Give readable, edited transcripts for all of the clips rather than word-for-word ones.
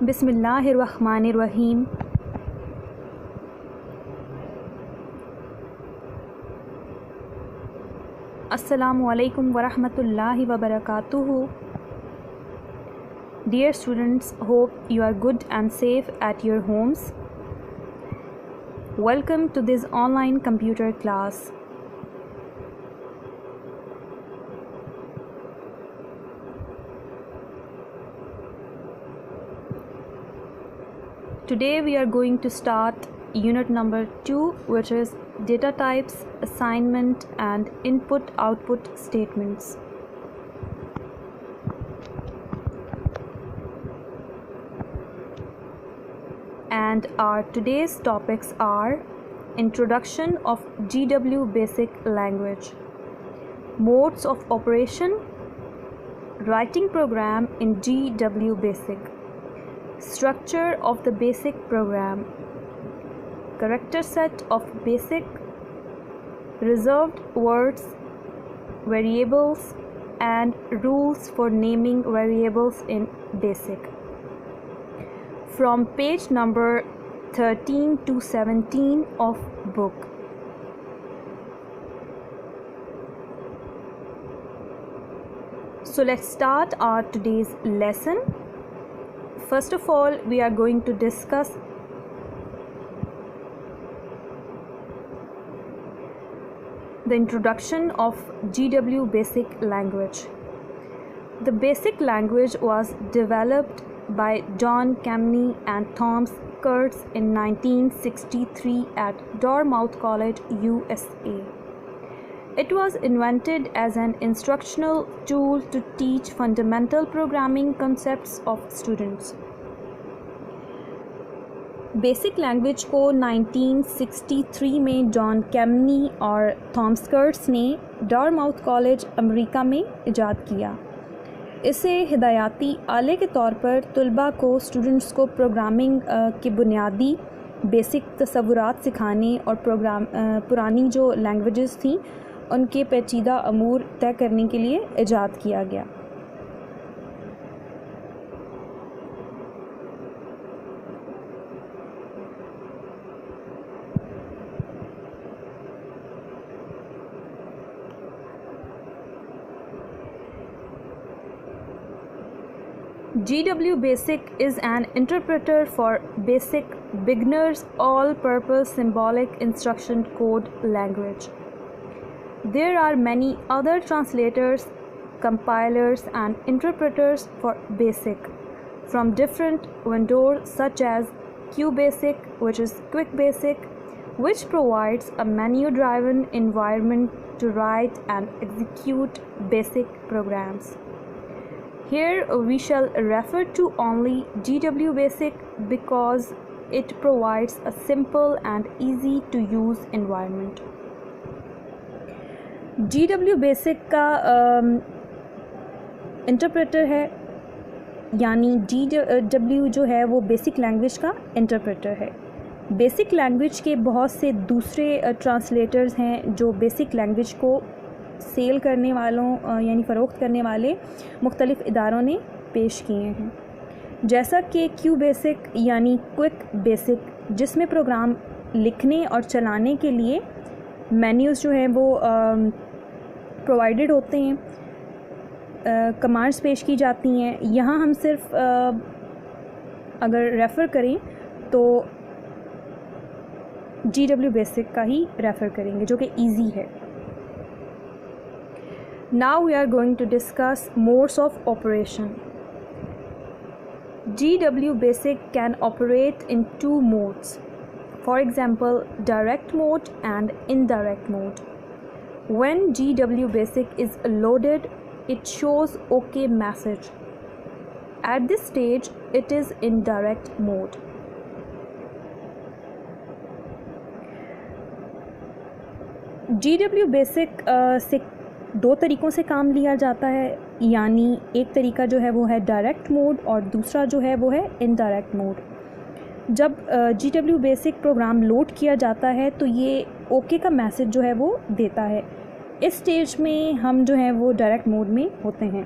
बिस्मिल्लाहिर्रहमानिर्रहीम। अस्सलामुअलैकुम वरहमतुल्लाहि वबरकातुहू। Dear students, hope you are good and safe at your homes. Welcome to this online computer class. Today we are going to start unit number 2, which is data types, assignment and input-output statements. And our today's topics are introduction of GW Basic Language, modes of operation, writing program in GW Basic, structure of the basic program, character set of basic, reserved words, variables and rules for naming variables in basic. From page number 13 to 17 of book. So let's start our today's lesson. First of all, we are going to discuss the introduction of GW Basic Language. The basic language was developed by John Kemeny and Thomas Kurtz in 1963 at Dartmouth College, USA. It was invented as an instructional tool to teach fundamental programming concepts of students. Basic language को 1963 में John केमनी और Thomas कर्ट्स ने डारमाउथ college America में इजाद किया। इसे हिदायती आले के तौर पर तुलबा को स्टूडेंट्स को प्रोग्रामिंग के बुनियादी बेसिक तसव्वुरात सिखाने और पुरानी जो लैंग्वेजेस थी उनके पेचीदा अमूर तय करने के लिए इजाद किया गया। GW Basic is an interpreter for basic beginners all-purpose symbolic instruction code language. There are many other translators, compilers and interpreters for basic from different vendors such as QBasic, which is Quick Basic, which provides a menu-driven environment to write and execute basic programs. Here we shall refer to only GW Basic because it provides a simple and easy to use environment. GW Basic का interpreter है, यानी GW जो है वो basic language का interpreter है। Basic language के बहुत से दूसरे ट्रांसलेटर्स हैं जो बेसिक लैंग्वेज को सेल करने वालों यानी फ़रोख्त करने वाले मुख्तलिफ़ इदारों ने पेश किए हैं, जैसा कि क्यू बेसिक यानी क्विक बेसिक, जिसमें प्रोग्राम लिखने और चलाने के लिए मेन्यूज़ जो हैं वो प्रोवाइडेड होते हैं, कमांड्स पेश की जाती हैं। यहाँ हम सिर्फ अगर रेफ़र करें तो GW बेसिक का ही रेफ़र करेंगे जो कि ईज़ी है। Now we are going to discuss modes of operation. GW Basic can operate in two modes. For example, direct mode and indirect mode. When GW Basic is loaded, it shows OK message. At this stage, it is in direct mode. GW Basic से दो तरीक़ों से काम लिया जाता है, यानी एक तरीका जो है वो है डायरेक्ट मोड और दूसरा जो है वो है इनडायरेक्ट मोड। जब GW बेसिक प्रोग्राम लोड किया जाता है तो ये ओके का मैसेज जो है वो देता है। इस स्टेज में हम जो है वो डायरेक्ट मोड में होते हैं।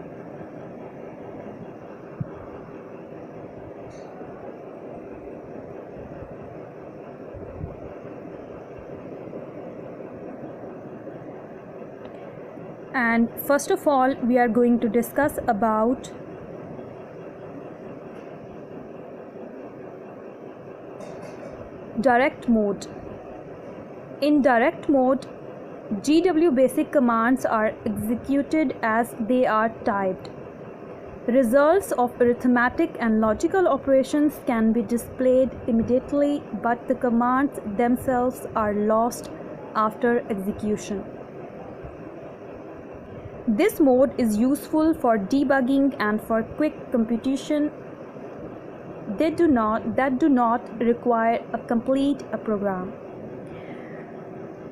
And first of all, we are going to discuss about direct mode. In direct mode, GW basic commands are executed as they are typed. Results of arithmetic and logical operations can be displayed immediately, but the commands themselves are lost after execution. This mode is useful for debugging and for quick computation that do not require a complete program.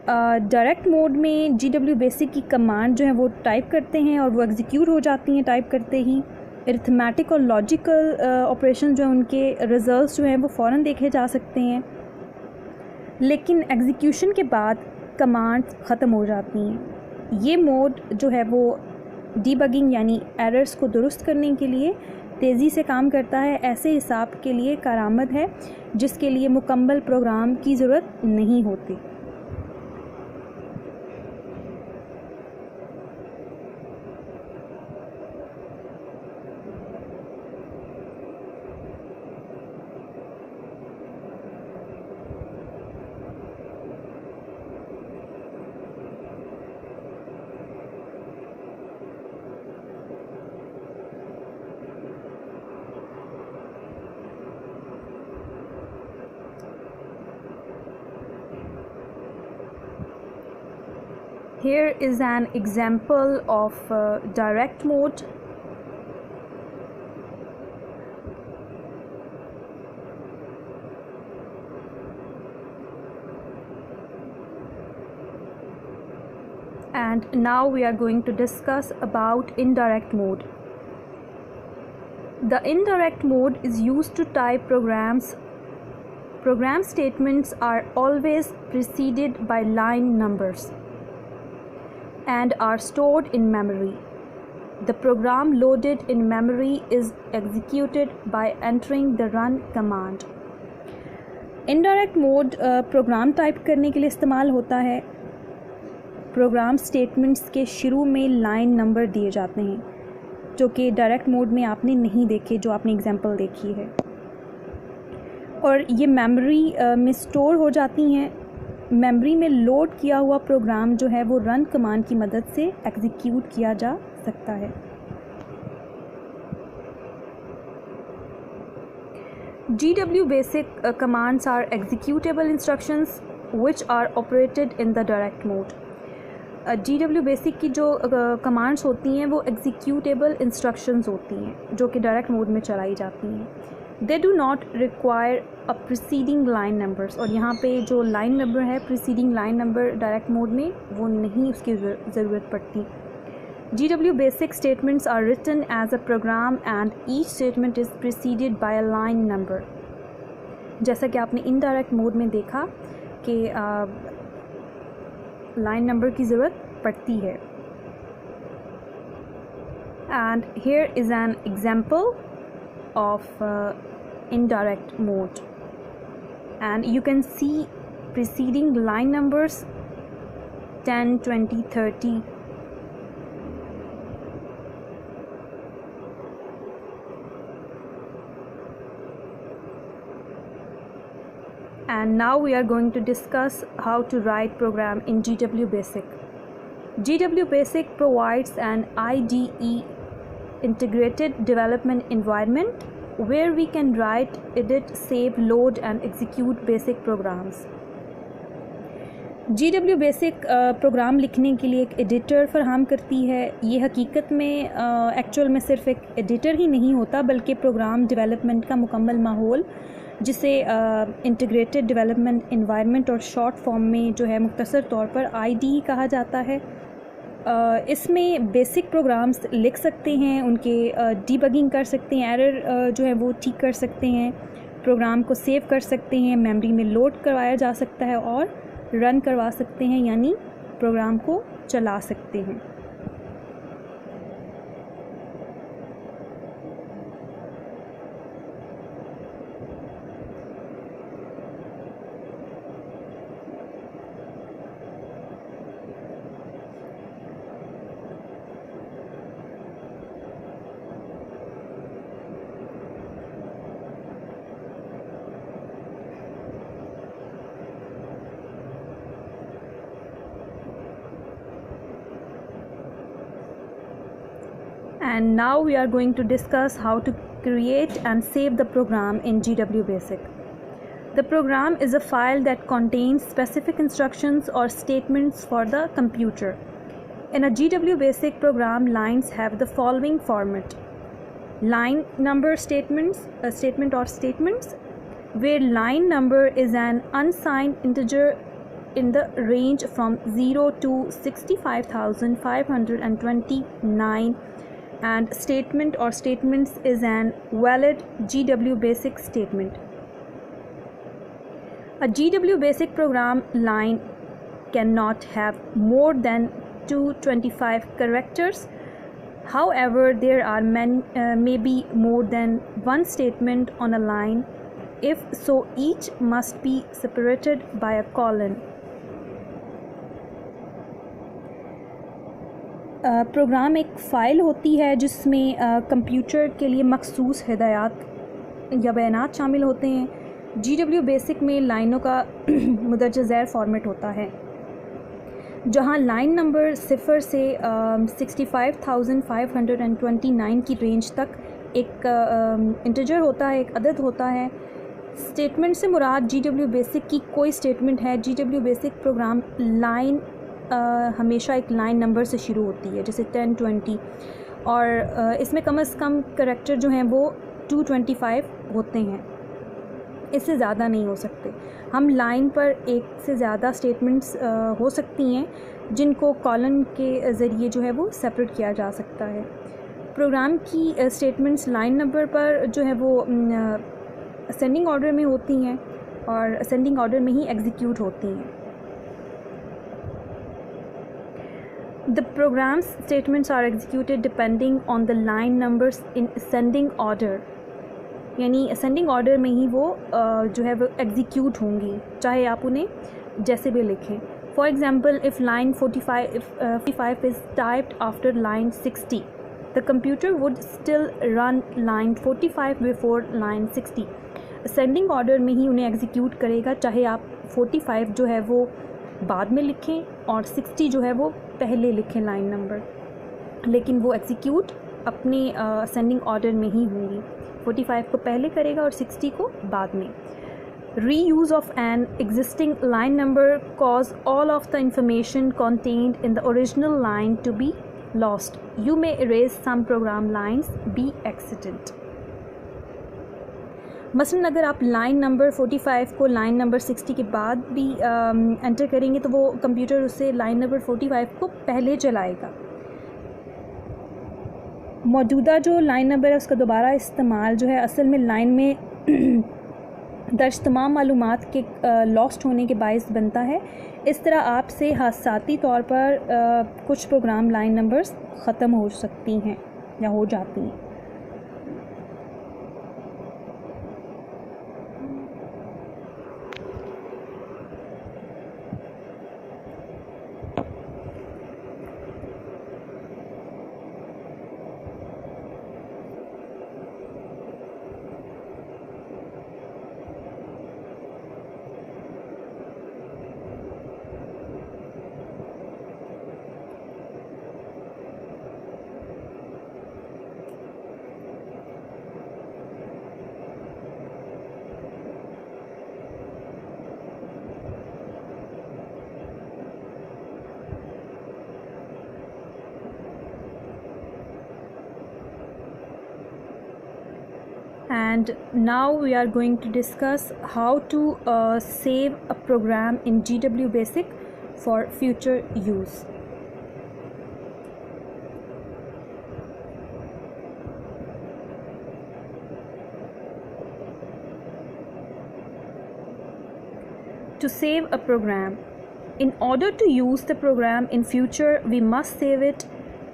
Direct mode में GW basic की command जो है वो type करते हैं और वो execute हो जाती हैं टाइप करते ही। अरिथमेटिक और लॉजिकल ऑपरेशन जो है उनके रिजल्ट्स जो हैं वो फ़ौरन देखे जा सकते हैं, लेकिन एग्जीक्यूशन के बाद कमांड्स ख़त्म हो जाती हैं। ये मोड जो है वो डीबगिंग यानी एरर्स को दुरुस्त करने के लिए तेज़ी से काम करता है। ऐसे हिसाब के लिए कारआमद है जिसके लिए मुकम्मल प्रोग्राम की ज़रूरत नहीं होती। Here is an example of direct mode. And now we are going to discuss about indirect mode. The indirect mode is used to type programs. Program statements are always preceded by line numbers and are stored in memory. The program loaded in memory is executed by entering the run command. Indirect mode program type करने के लिए इस्तेमाल होता है। Programme statements के शुरू में line number दिए जाते हैं जो कि डायरेक्ट मोड में आपने नहीं देखे, जो आपने एग्जांपल देखी है, और ये मेमोरी में स्टोर हो जाती हैं। मेमोरी में लोड किया हुआ प्रोग्राम जो है वो रन कमांड की मदद से एग्जीक्यूट किया जा सकता है। GW basic commands are executable instructions which are operated in the direct mode. GW basic की जो कमांड्स होती हैं वो एग्जीक्यूटेबल इंस्ट्रक्शंस होती हैं जो कि डायरेक्ट मोड में चलाई जाती हैं। They do not require a preceding line numbers, और यहाँ पे जो लाइन नंबर है preceding line number direct mode में वो नहीं उसकी ज़रूरत पड़ती। GW basic statements are written as a program and each statement is preceded by a line number. जैसा कि आपने इनडायरेक्ट मोड में देखा कि लाइन नंबर की ज़रूरत पड़ती है। And here is an example of indirect mode, and you can see preceding line numbers 10, 20, 30. And now we are going to discuss how to write program in GW basic. GW basic provides an IDE, integrated development environment, where we can write, edit, save, load and execute basic programs. GW basic programme लिखने के लिए एक editor फराहम करती है। ये हकीकत में एक्चुअल में सिर्फ एक एडिटर ही नहीं होता बल्कि प्रोग्राम डेवलपमेंट का मुकम्मल माहौल, जिसे इंटीग्रेटेड डेवलपमेंट एनवायरनमेंट और शॉर्ट फॉर्म में जो है मुख्तसर तौर पर IDE कहा जाता है। इसमें बेसिक प्रोग्राम्स लिख सकते हैं, उनके डीबगिंग कर सकते हैं, एरर जो है वो ठीक कर सकते हैं, प्रोग्राम को सेव कर सकते हैं, मेमोरी में लोड करवाया जा सकता है और रन करवा सकते हैं, यानी प्रोग्राम को चला सकते हैं। and now we are going to discuss how to create and save the program in GW Basic. The program is a file that contains specific instructions or statements for the computer. In a GW Basic program, lines have the following format: line number statements, a statement or statements, where line number is an unsigned integer in the range from 0 to 65,529, and statement or statements is an valid GW Basic statement. A GW Basic program line cannot have more than 225 characters. However, there are maybe more than one statement on a line. If so, each must be separated by a colon. Program एक file होती है जिसमें computer के लिए मखसूस हिदायत या बयानात शामिल होते हैं। GW बेसिक में लाइनों का मुदर्ज ज़ैर फॉर्मेट होता है, जहां लाइन नंबर 0 से 65,529 की रेंज तक एक इंटीजर होता है, एक अदद होता है। स्टेटमेंट से मुराद GW बेसिक की कोई स्टेटमेंट है। GW बेसिक प्रोग्राम लाइन हमेशा एक लाइन नंबर से शुरू होती है, जैसे 10, 20, और इसमें कम से कम करैक्टर जो हैं वो 225 होते हैं, इससे ज़्यादा नहीं हो सकते। हम लाइन पर एक से ज़्यादा स्टेटमेंट्स हो सकती हैं जिनको कॉलन के ज़रिए जो है वो सेपरेट किया जा सकता है। प्रोग्राम की स्टेटमेंट्स लाइन नंबर पर जो है वो असेंडिंग ऑर्डर में होती हैं और असेंडिंग ऑर्डर में ही एग्जीक्यूट होती हैं। The program's statements are executed depending on the line numbers in ascending order, यानी असेंडिंग ऑर्डर में ही वो जो है वो एग्जीक्यूट होंगी, चाहे आप उन्हें जैसे भी लिखें। For example, if line 45 is typed after line 60, the computer would still run line 45 before line 60। Ascending order में ही उन्हें एग्जीक्यूट करेगा, चाहे आप 45 जो है वो बाद में लिखें और 60 जो है वो पहले लिखें लाइन नंबर, लेकिन वो एग्जीक्यूट अपने असेंडिंग ऑर्डर में ही होंगी। 45 को पहले करेगा और 60 को बाद में। Reuse of an existing line number cause all of the information contained in the original line to be lost. You may erase some program lines by accident. मसलन अगर आप लाइन नंबर 45 को लाइन नंबर 60 के बाद भी enter करेंगे तो वो कंप्यूटर उससे लाइन नंबर 45 को पहले चलाएगा। मौजूदा जो लाइन नंबर है उसका दोबारा इस्तेमाल जो है असल में लाइन में दर्ज तमाम मालूमात के लॉस्ट होने के बायस बनता है। इस तरह आपसे हादसाती तौर पर कुछ प्रोग्राम लाइन नंबर्स ख़त्म हो सकती हैं या हो जाती हैं। And now we are going to discuss how to save a program in GW Basic for future use. To save a program. In order to use the program in future, we must save it.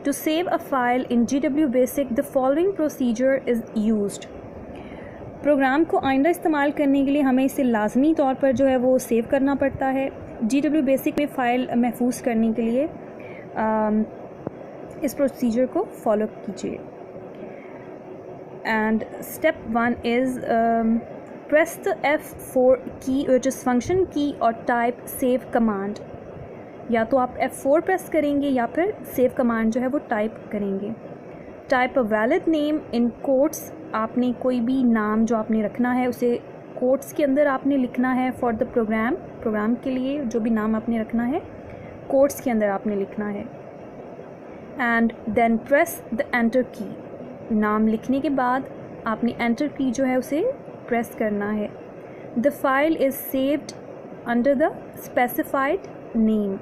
To save a file in GW Basic, the following procedure is used. Program को आइंदा इस्तेमाल करने के लिए हमें इसे लाजमी तौर पर जो है वो सेव करना पड़ता है। GW बेसिक में फ़ाइल महफूज करने के लिए इस प्रोसीजर को फॉलो कीजिए। And step 1 is press the F4 की विच इज़ फंक्शन की और टाइप सेव कमांड। या तो आप F4 प्रेस करेंगे या फिर सेव कमांड जो है वो टाइप करेंगे। Type a valid name in quotes, आपने कोई भी नाम जो आपने रखना है उसे कोट्स के अंदर आपने लिखना है फॉर द प्रोग्राम के लिए जो भी नाम आपने रखना है कोट्स के अंदर आपने लिखना है। And then press the enter key, नाम लिखने के बाद आपने एंटर की जो है उसे प्रेस करना है। The file is saved under the specified name,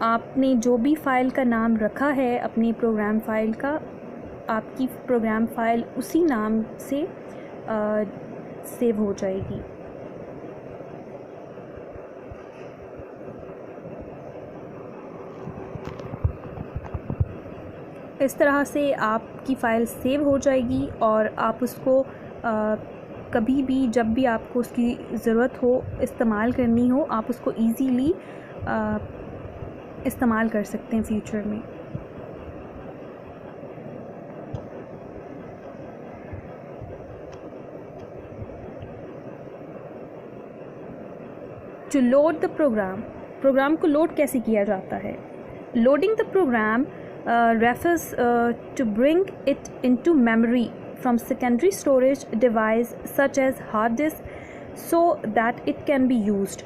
आपने जो भी फाइल का नाम रखा है अपनी प्रोग्राम फाइल का, आपकी प्रोग्राम फाइल उसी नाम से सेव हो जाएगी। इस तरह से आपकी फ़ाइल सेव हो जाएगी और आप उसको कभी भी जब भी आपको उसकी ज़रूरत हो इस्तेमाल करनी हो आप उसको ईज़ीली इस्तेमाल कर सकते हैं फ्यूचर में। टू लोड द प्रोग्राम को लोड कैसे किया जाता है? Loading the program refers to bring it into memory from secondary storage device such as hard disk so that it can be used.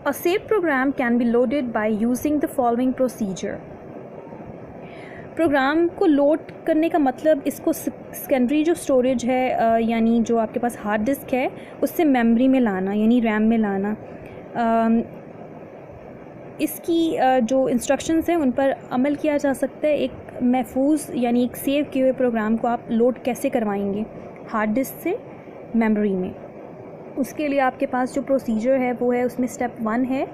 A saved program can be loaded by using the following procedure. Program को load करने का मतलब इसको secondary जो storage है यानी जो आपके पास हार्ड डिस्क है उससे मेमोरी में लाना यानी रैम में लाना। इसकी जो इंस्ट्रक्शंस हैं उन पर अमल किया जा सकता है। एक महफूज यानी एक सेव किए हुए प्रोग्राम को आप लोड कैसे करवाएंगे हार्ड डिस्क से मेमोरी में, उसके लिए आपके पास जो प्रोसीजर है वो है उसमें स्टेप 1 है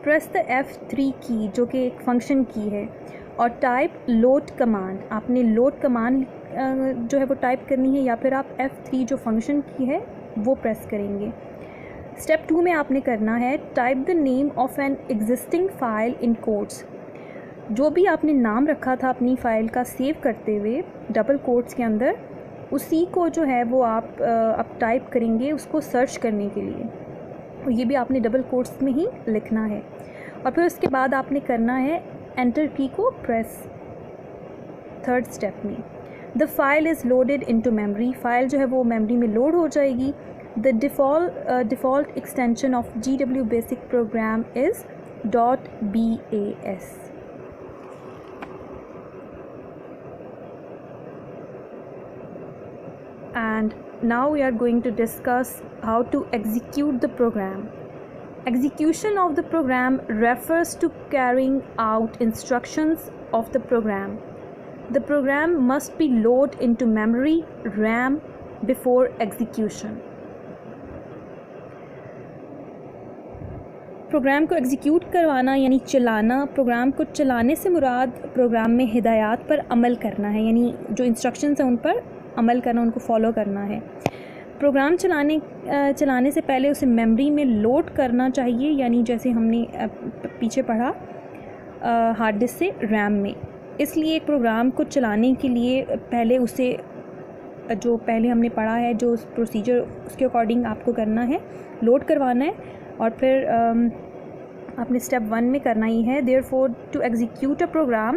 प्रेस द F3 की जो कि एक फंक्शन की है और टाइप लोड कमांड, आपने लोड कमांड जो है वो टाइप करनी है या फिर आप F3 जो फंक्शन की है वो प्रेस करेंगे। स्टेप 2 में आपने करना है type the name of an existing file in quotes, जो भी आपने नाम रखा था अपनी फ़ाइल का सेव करते हुए डबल कोट्स के अंदर उसी को जो है वो आप अब टाइप करेंगे उसको सर्च करने के लिए, और ये भी आपने डबल कोट्स में ही लिखना है। और फिर उसके बाद आपने करना है एंटर की को प्रेस। थर्ड स्टेप में the file is loaded into memory, file जो है वो मेमोरी में लोड हो जाएगी। The default extension of GW Basic program is .bas. And now we are going to discuss how to execute the program. Execution of the program refers to carrying out instructions of the program. The program must be loaded into memory RAM before execution. Program को execute करवाना यानी चलाना, programme को चलाने से मुराद programme में हिदायत पर अमल करना है, यानी जो इंस्ट्रक्शंस हैं उन पर अमल करना, उनको फॉलो करना है। प्रोग्राम चलाने से पहले उसे मेमोरी में लोड करना चाहिए, यानी जैसे हमने पीछे पढ़ा हार्ड डिस्क से रैम में। इसलिए प्रोग्राम को चलाने के लिए पहले उसे जो पहले हमने पढ़ा है जो प्रोसीजर उसके अकॉर्डिंग आपको करना है, लोड करवाना है और फिर आपने स्टेप 1 में करना ही है। Therefore to execute a program,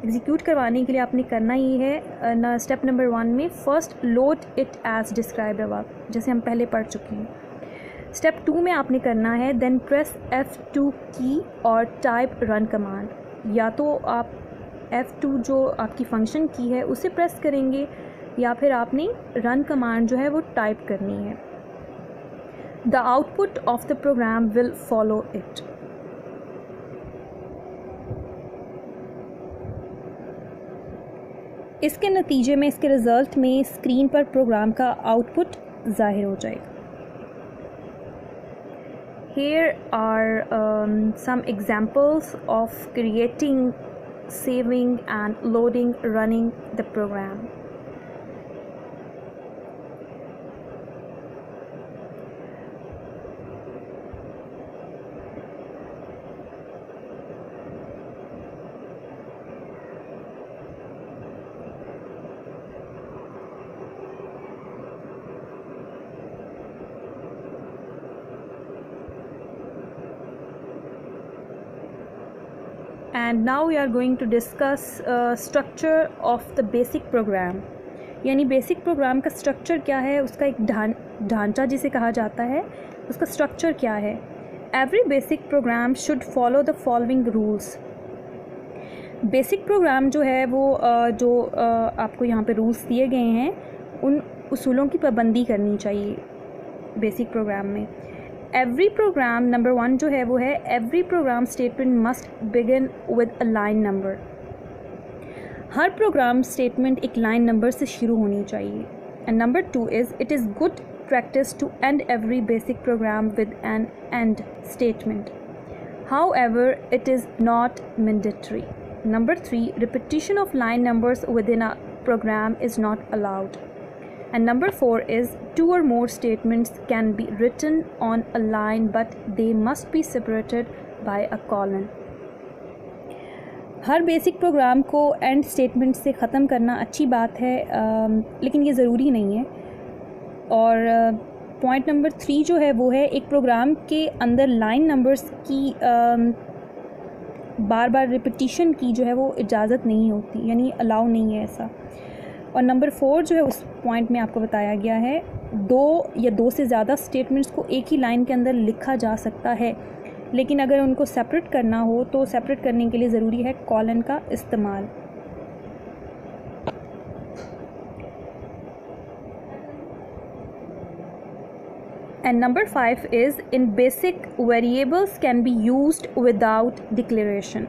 execute करवाने के लिए आपने करना ही है ना स्टेप नंबर 1 में first load it as described above, जैसे हम पहले पढ़ चुके हैं। स्टेप 2 में आपने करना है देन प्रेस F2 की और टाइप रन कमांड, या तो आप F2 जो आपकी फंक्शन की है उसे प्रेस करेंगे या फिर आपने रन कमांड जो है वो टाइप करनी है। The output of the program will follow it. इसके नतीजे में, इसके रिज़ल्ट में स्क्रीन पर प्रोग्राम का आउटपुट ज़ाहिर हो जाएगा। Here are some examples of creating, saving and loading, running the program. and now we are going to discuss structure of the basic program. यानी बेसिक प्रोग्राम का स्ट्रक्चर क्या है, उसका एक ढांचा जिसे कहा जाता है, उसका स्ट्रक्चर क्या है. Every basic programme should follow the following rules. Basic programme जो है वो आपको यहाँ पे रूल्स दिए गए हैं, उन उसूलों की पाबंदी करनी चाहिए बेसिक प्रोग्राम में. एवरी प्रोग्राम नंबर 1 जो है वो है, every program statement must begin with a line number. Her program statement एक लाइन नंबर से शुरू होनी चाहिए. And number 2 is, it is good practice to end every basic program with an end statement. However, it is not mandatory. Number 3, repetition of line numbers within a program is not allowed. And number 4 is, 2 or more statements can be written on a line but they must be separated by a colon. Her basic programme को and statement से ख़त्म करना अच्छी बात है, लेकिन ये ज़रूरी नहीं है. और पॉइंट नंबर 3 जो है वो है, एक प्रोग्राम के अंदर लाइन नंबर्स की बार बार रिपीटिशन की जो है वो इजाज़त नहीं होती, यानी अलाउ नहीं है ऐसा. और नंबर 4 जो है उस पॉइंट में आपको बताया गया है, 2 या 2 से ज़्यादा स्टेटमेंट्स को एक ही लाइन के अंदर लिखा जा सकता है, लेकिन अगर उनको सेपरेट करना हो तो सेपरेट करने के लिए ज़रूरी है कॉलन का इस्तेमाल. And number 5 is, in basic, variables can be used without declaration.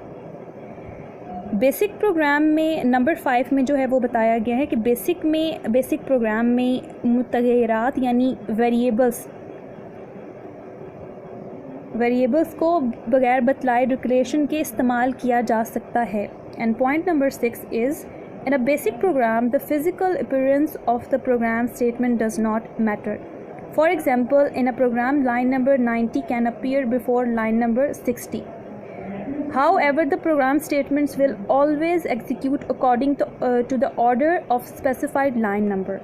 Basic programme में नंबर 5 में जो है वो बताया गया है कि बेसिक प्रोग्राम में मुतग़य्यरात यानी वेरिएबल्स को बगैर बतलाए डिक्लेरेशन के इस्तेमाल किया जा सकता है. And point number 6 is, in a basic program the physical appearance of the program statement does not matter. For example, in a program, line number 90 can appear before line number 60. However, the program statements will always execute according to the order of specified line number.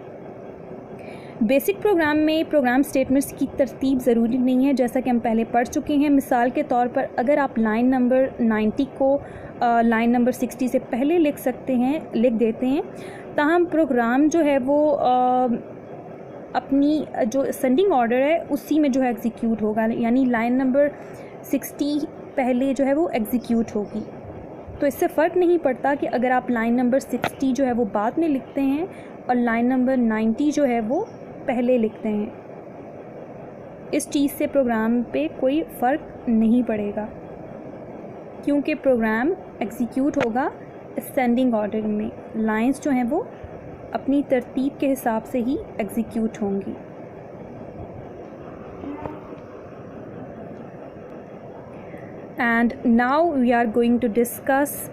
Basic programme में programme statements की तरतीब ज़रूरी नहीं है, जैसा कि हम पहले पढ़ चुके हैं. मिसाल के तौर पर अगर आप लाइन नंबर 90 को लाइन नंबर 60 से पहले लिख देते हैं, ताहम प्रोग्राम जो है वो अपनी जो सेंडिंग ऑर्डर है उसी में जो है एग्जीक्यूट होगा, यानी लाइन नंबर 60 पहले जो है वो एग्जीक्यूट होगी. तो इससे फ़र्क नहीं पड़ता कि अगर आप लाइन नंबर 60 जो है वो बाद में लिखते हैं और लाइन नंबर 90 जो है वो पहले लिखते हैं. इस चीज़ से प्रोग्राम पे कोई फ़र्क नहीं पड़ेगा, क्योंकि प्रोग्राम एग्जीक्यूट होगा असेंडिंग ऑर्डर में. लाइंस जो हैं वो अपनी तरतीब के हिसाब से ही एग्जीक्यूट होंगी. And now we are going to discuss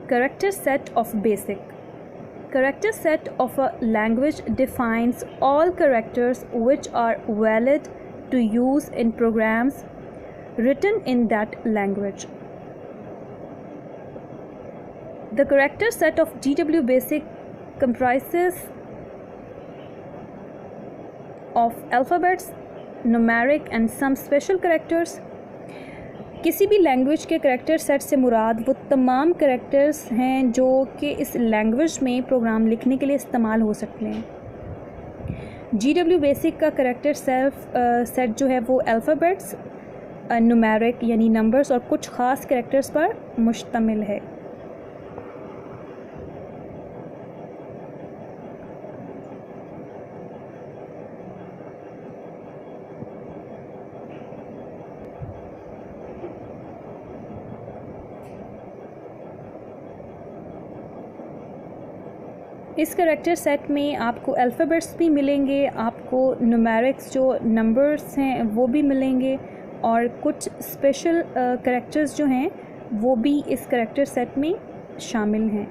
character set of basic. Character set of a language defines all characters which are valid to use in programs written in that language. The character set of GW Basic comprises of alphabets, numeric and some special characters. किसी भी language के character set से मुराद वो तमाम characters हैं जो कि इस लैंग्वेज में प्रोग्राम लिखने के लिए इस्तेमाल हो सकते हैं. GW बेसिक का करैक्टर सेट जो है वो अल्फ़ाबेट्स, न्यूमेरिक यानी नंबर्स और कुछ ख़ास करैक्टर्स पर मुश्तमिल है. इस करैक्टर सेट में आपको अल्फ़ाबेट्स भी मिलेंगे, आपको न्यूमेरिक्स जो नंबर्स हैं वो भी मिलेंगे, और कुछ स्पेशल करैक्टर्स जो हैं वो भी इस करैक्टर सेट में शामिल हैं.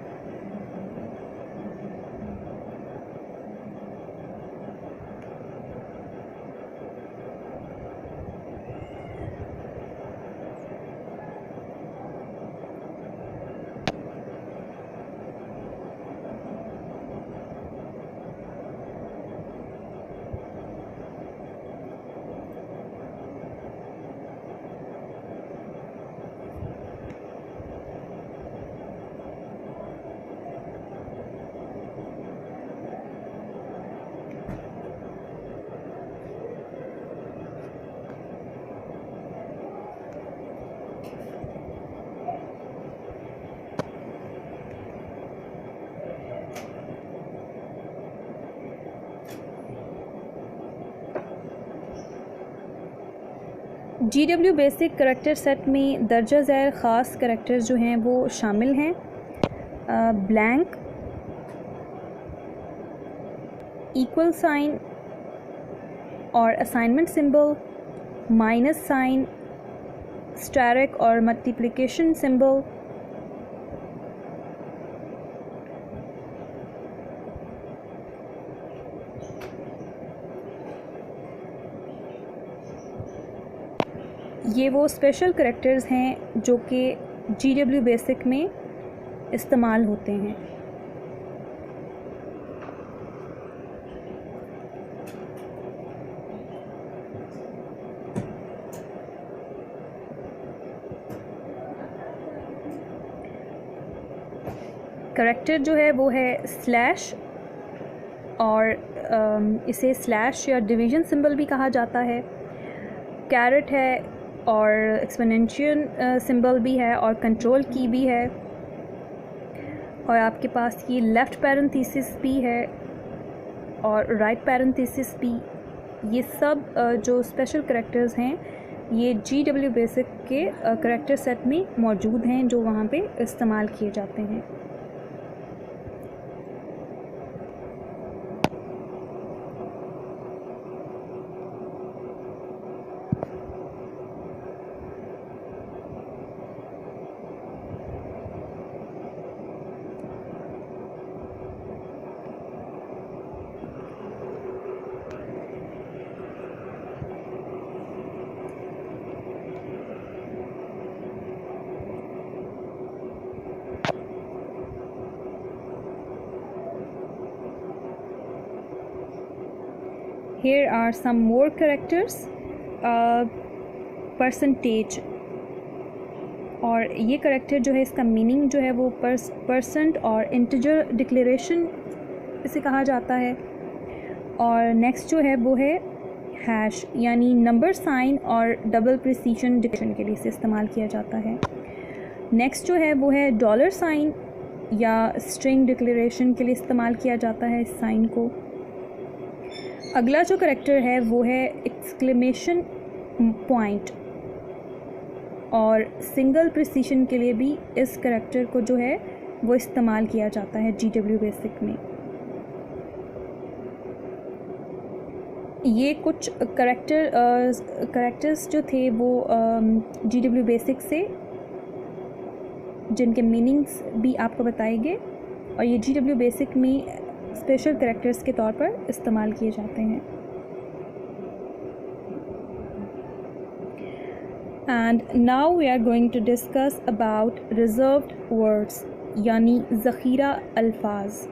GW बेसिक करेक्टर सेट में दर्जा ज़ैल ख़ास करेक्टर्स जो हैं वो शामिल हैं ब्लैंक, इक्वल साइन और assignment symbol, minus sign, asterisk और मल्टीप्लिकेशन सिंबल, ये वो स्पेशल करेक्टर्स हैं जो कि GW बेसिक में इस्तेमाल होते हैं। करेक्टर जो है वो है स्लैश और इसे स्लैश या डिवीज़न सिंबल भी कहा जाता है, कैरेट है और एक्सपोनेंशियल सिंबल भी है और कंट्रोल की भी है, और आपके पास ये लेफ़्ट पैरेंथेसिस भी है और राइट पैरेंथेसिस भी। ये सब जो स्पेशल करेक्टर्स हैं ये GW बेसिक के करेक्टर सेट में मौजूद हैं जो वहाँ पे इस्तेमाल किए जाते हैं। Here are some more characters. Percentage, और ये करेक्टर जो है इसका मीनिंग जो है वो परसेंट और इंटीजर डिक्लेरेशन इसे कहा जाता है। और नेक्स्ट जो है वो है हैश, यानी नंबर साइन और डबल प्रिसीजन डिक्लेरेशन के लिए इसे इस्तेमाल किया जाता है। नेक्स्ट जो है वो है डॉलर साइन या स्ट्रिंग डिक्लेरेशन के लिए इस्तेमाल किया जाता है इस साइन को। अगला जो करेक्टर है वो है एक्सक्लेमेशन पॉइंट, और सिंगल प्रिसीजन के लिए भी इस करेक्टर को जो है वो इस्तेमाल किया जाता है GW बेसिक में। ये कुछ करेक्टर्स जो थे वो GW बेसिक से जिनके मीनिंग्स भी आपको बताए गए, और ये GW बेसिक में स्पेशल करेक्टर्स के तौर पर इस्तेमाल किए जाते हैं। And now we are going to discuss about reserved words यानी ज़ख़ीरा अल्फाज।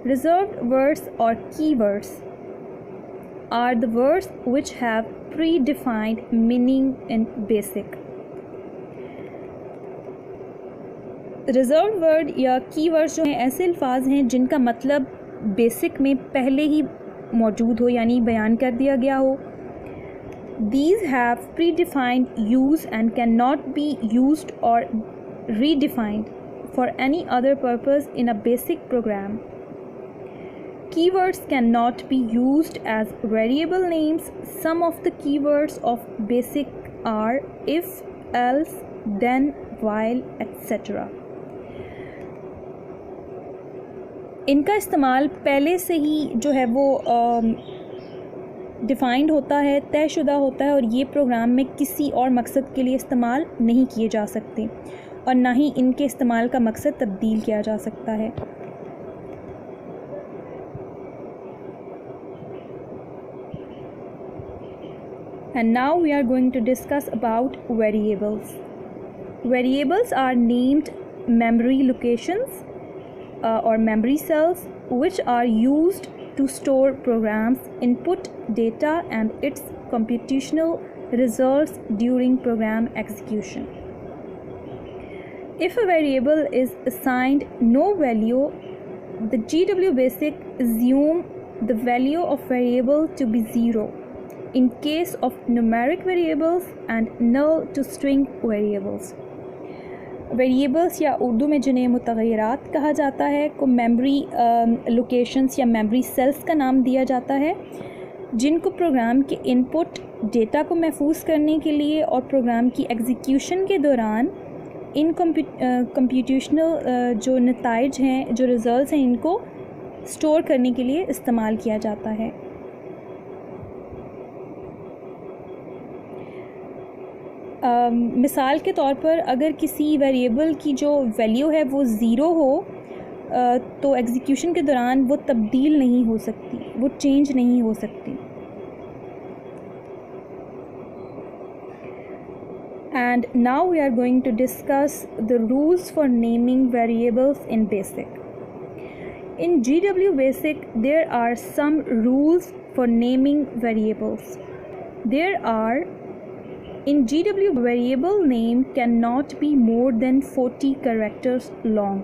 रिजर्व्ड वर्ड्स और keywords are the words which have predefined meaning in basic. Reserve word या कीवर्ड्स जो हैं ऐसे अल्फाज हैं जिनका मतलब बेसिक में पहले ही मौजूद हो यानी बयान कर दिया गया हो। These have predefined use and cannot be used or redefined for any other purpose in a basic program. Keywords cannot be used as variable names. Some of the keywords of BASIC are if, else, then, while, etc. इनका इस्तेमाल पहले से ही जो है वो defined होता है, तयशुदा होता है, और ये प्रोग्राम में किसी और मकसद के लिए इस्तेमाल नहीं किए जा सकते और ना ही इनके इस्तेमाल का मकसद तब्दील किया जा सकता है। And now we are going to discuss about variables. Variables are named memory locations or memory cells which are used to store programs, input data and its computational results during program execution. If a variable is assigned no value, the GW Basic assume the value of variable to be 0. in case of numeric variables and null to string variables. Variables या उर्दू में जिन्हें मुतग़य्यरात कहा जाता है को memory locations या memory cells का नाम दिया जाता है, जिनको प्रोग्राम के इनपुट डेटा को महफूज करने के लिए और प्रोग्राम की एग्जीक्यूशन के दौरान इन कंप्यूटेशनल जो नताइज हैं, जो रिज़ल्ट्स हैं, इनको स्टोर करने के लिए इस्तेमाल किया जाता है। मिसाल के तौर पर अगर किसी वेरिएबल की जो वैल्यू है वो ज़ीरो हो तो एग्जीक्यूशन के दौरान वो तब्दील नहीं हो सकती, वो चेंज नहीं हो सकती। And now we are going to discuss the rules for naming variables in BASIC. In GW Basic, there are some rules for naming variables. In GW, variable name cannot be more than 40 characters long.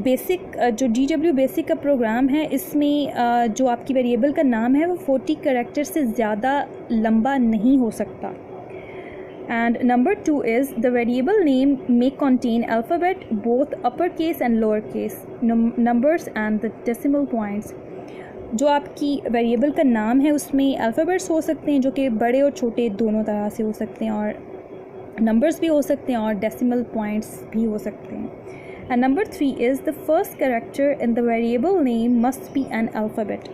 Basic जो GW basic का programme है, इसमें जो आपकी variable का नाम है वो 40 कैरेक्टर से ज़्यादा लंबा नहीं हो सकता। And number 2 is the variable name may contain alphabet, both uppercase and lowercase, numbers and the decimal points. जो आपकी वेरिएबल का नाम है उसमें अल्फ़ाबेट्स हो सकते हैं जो कि बड़े और छोटे दोनों तरह से हो सकते हैं, और नंबर्स भी हो सकते हैं और डेसिमल पॉइंट्स भी हो सकते हैं। And number 3 is the first character in the variable name must be N alphabet.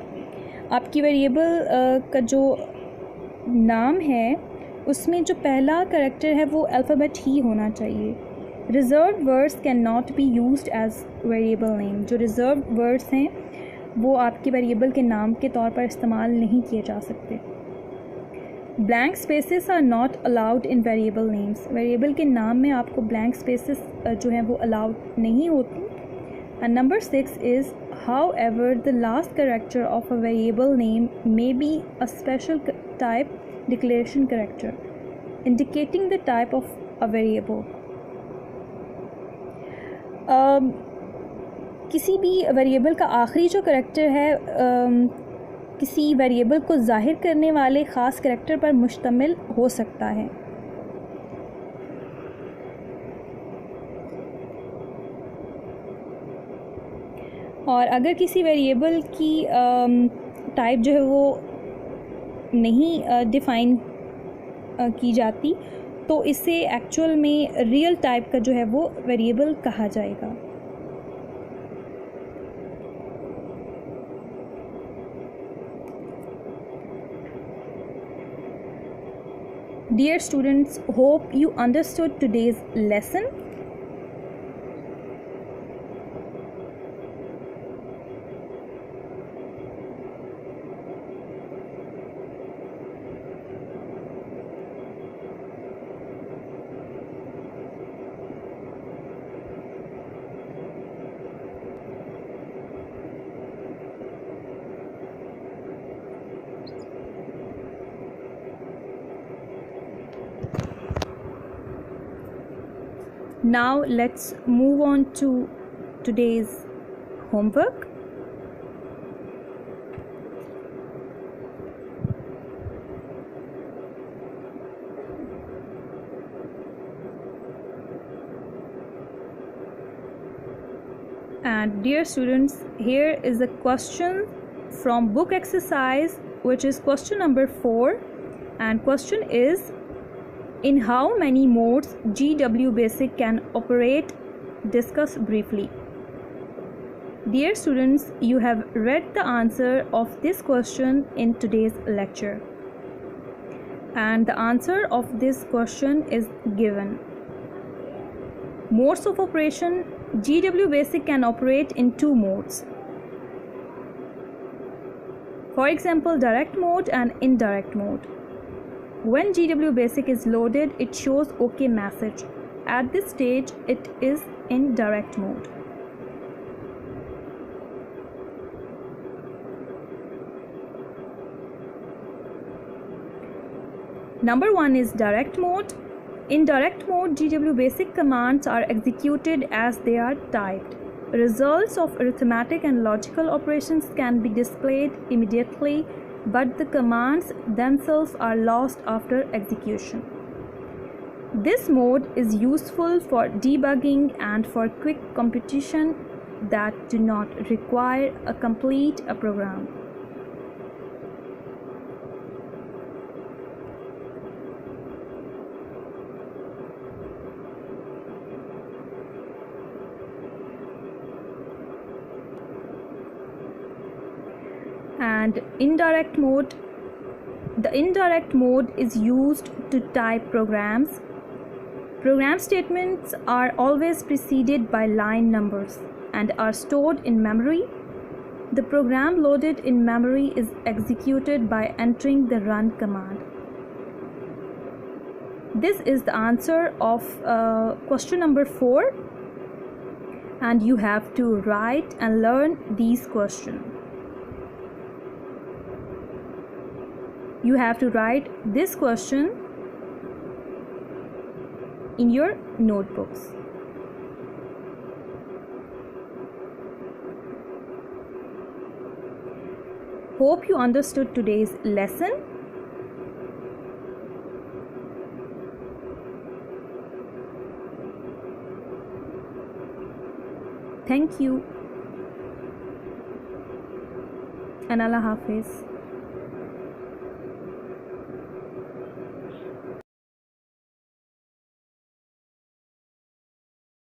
आपकी वेरिएबल का जो नाम है उसमें जो पहला कैरेक्टर है वो अल्फ़ाबेट ही होना चाहिए। Reserved words can not be used as variable name. जो रिज़र्व वर्ड्स हैं वो आपके वेरिएबल के नाम के तौर पर इस्तेमाल नहीं किए जा सकते। Blank spaces are not allowed in variable names. Variable के नाम में आपको ब्लैंक स्पेसेस जो हैं वो अलाउड नहीं होती। And number 6 is how ever the last character of a variable name may be a special type declaration character indicating the type of a variable. किसी भी वेरिएबल का आखिरी जो कैरेक्टर है किसी वेरिएबल को ज़ाहिर करने वाले ख़ास कैरेक्टर पर मुश्तमिल हो सकता है। और अगर किसी वेरिएबल की टाइप जो है वो नहीं डिफ़ाइन की जाती तो इसे एक्चुअल में रियल टाइप का जो है वो वेरिएबल कहा जाएगा। Dear students, hope you understood today's lesson. Now let's move on to today's homework. And dear students, here is a question from book exercise, which is question number 4, and question is, in how many modes GW Basic can operate? Discuss briefly. Dear students, you have read the answer of this question in today's lecture, and the answer of this question is given. Modes of operation: GW Basic can operate in 2 modes. For example, direct mode and indirect mode. When GW Basic is loaded, it shows OK message. At this stage, it is in direct mode. Number 1 is direct mode. In direct mode, GW Basic commands are executed as they are typed. Results of arithmetic and logical operations can be displayed immediately, but the commands themselves are lost after execution. This mode is useful for debugging and for quick computation that do not require a complete program. And indirect mode. The indirect mode is used to type programs. Program statements are always preceded by line numbers and are stored in memory. The program loaded in memory is executed by entering the run command. This is the answer of question number 4, and you have to write and learn these questions. You have to write this question in your notebooks. Hope you understood today's lesson. Thank you and Allah Hafiz.